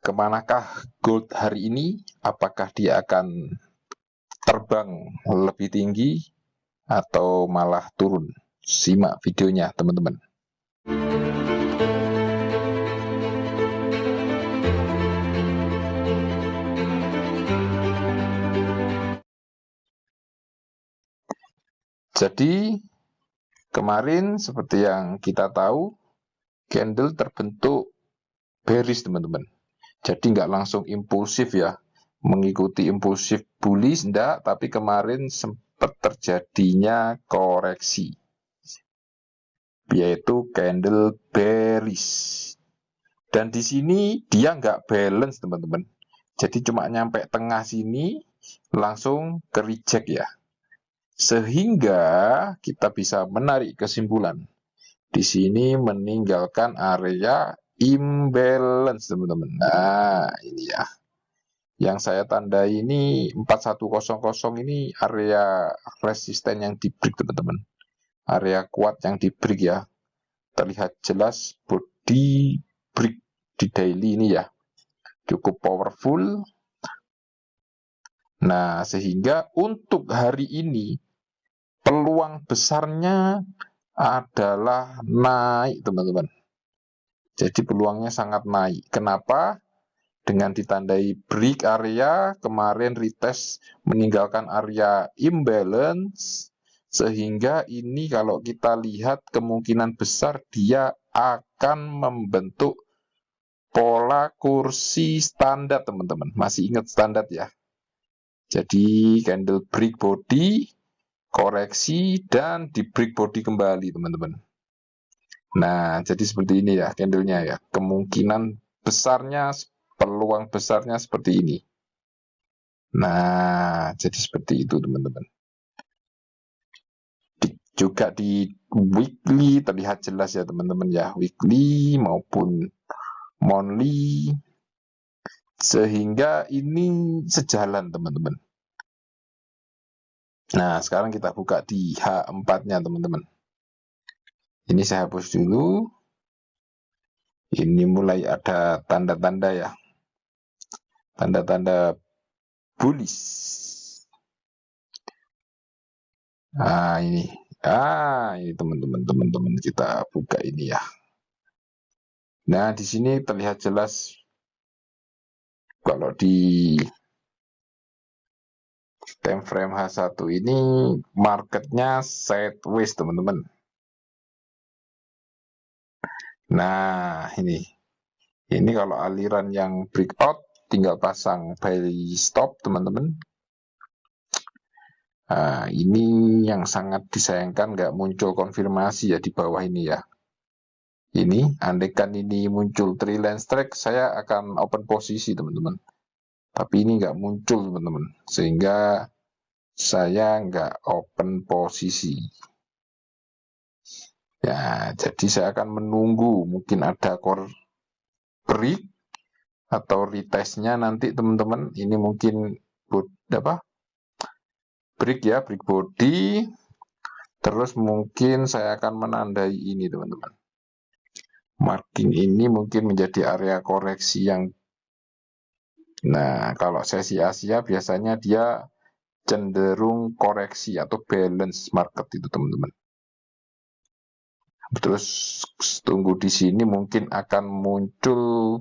kemanakah gold hari ini? Apakah dia akan terbang lebih tinggi atau malah turun? Simak videonya, teman-teman. Jadi kemarin seperti yang kita tahu, candle terbentuk bearish, teman-teman. Jadi nggak langsung impulsif ya, mengikuti impulsif bullish enggak, tapi kemarin sempat terjadinya koreksi, yaitu candle bearish. Dan di sini dia nggak balance, teman-teman. Jadi cuma nyampe tengah sini langsung ke reject ya. Sehingga kita bisa menarik kesimpulan. Di sini meninggalkan area imbalance, teman-teman. Nah, ini ya. Yang saya tandai ini 4100 ini area resisten yang di break, teman-teman. Area kuat yang di break ya. Terlihat jelas body break di daily ini ya. Cukup powerful. Nah, sehingga untuk hari ini peluang besarnya adalah naik, teman-teman. Jadi peluangnya sangat naik. Kenapa? Dengan ditandai break area, kemarin retest meninggalkan area imbalance, sehingga ini kalau kita lihat kemungkinan besar dia akan membentuk pola kursi standar, teman-teman. Masih ingat standar ya? Jadi candle break body, koreksi, dan di break body kembali, teman-teman. Nah, jadi seperti ini ya candlenya ya. Kemungkinan besarnya, peluang besarnya seperti ini. Nah, jadi seperti itu, teman-teman. Juga di weekly terlihat jelas ya, teman-teman ya. Weekly maupun monthly. Sehingga ini sejalan, teman-teman. Nah, sekarang kita buka di H4-nya, teman-teman. Ini saya hapus dulu. Ini mulai ada tanda-tanda ya. Tanda-tanda bullish. Nah, ini. Ini teman-teman kita buka ini ya. Nah, di sini terlihat jelas kalau di time frame H1 ini marketnya sideways, teman-teman. Nah, ini kalau aliran yang breakout tinggal pasang buy stop, teman-teman. Nah, ini yang sangat disayangkan nggak muncul konfirmasi ya di bawah ini ya. Ini, andaikan ini muncul triline strike, saya akan open posisi, teman-teman. Tapi ini nggak muncul, teman-teman. Sehingga saya nggak open posisi. Ya, jadi saya akan menunggu mungkin ada core break atau retestnya nanti, teman-teman. Ini mungkin break ya, break body. Terus mungkin saya akan menandai ini, teman-teman. Marking ini mungkin menjadi area koreksi yang, nah, kalau sesi Asia biasanya dia cenderung koreksi atau balance market itu, teman-teman. Terus tunggu di sini mungkin akan muncul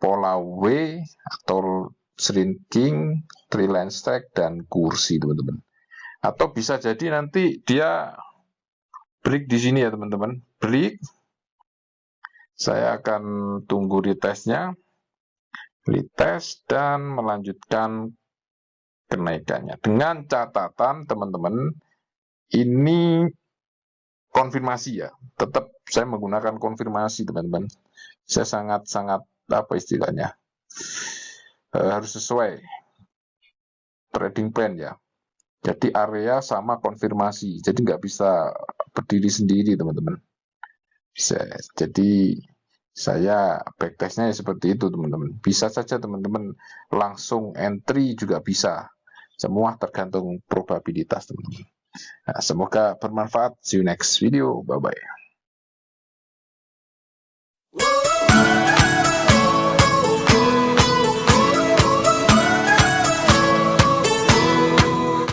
pola W atau shrinking, triline strike, dan kursi, teman-teman. Atau bisa jadi nanti dia break di sini ya, teman-teman. Break. Saya akan tunggu retestnya. Retest dan melanjutkan kenaikannya. Dengan catatan, teman-teman, ini konfirmasi ya. Tetap saya menggunakan konfirmasi, teman-teman. Saya sangat-sangat, apa istilahnya, harus sesuai trading plan ya. Jadi area sama konfirmasi. Jadi nggak bisa berdiri sendiri, teman-teman. Jadi saya backtestnya seperti itu, teman-teman. Bisa saja teman-teman langsung entry juga bisa. Semua tergantung probabilitas, teman-teman. Nah, semoga bermanfaat. See you next video. Bye-bye.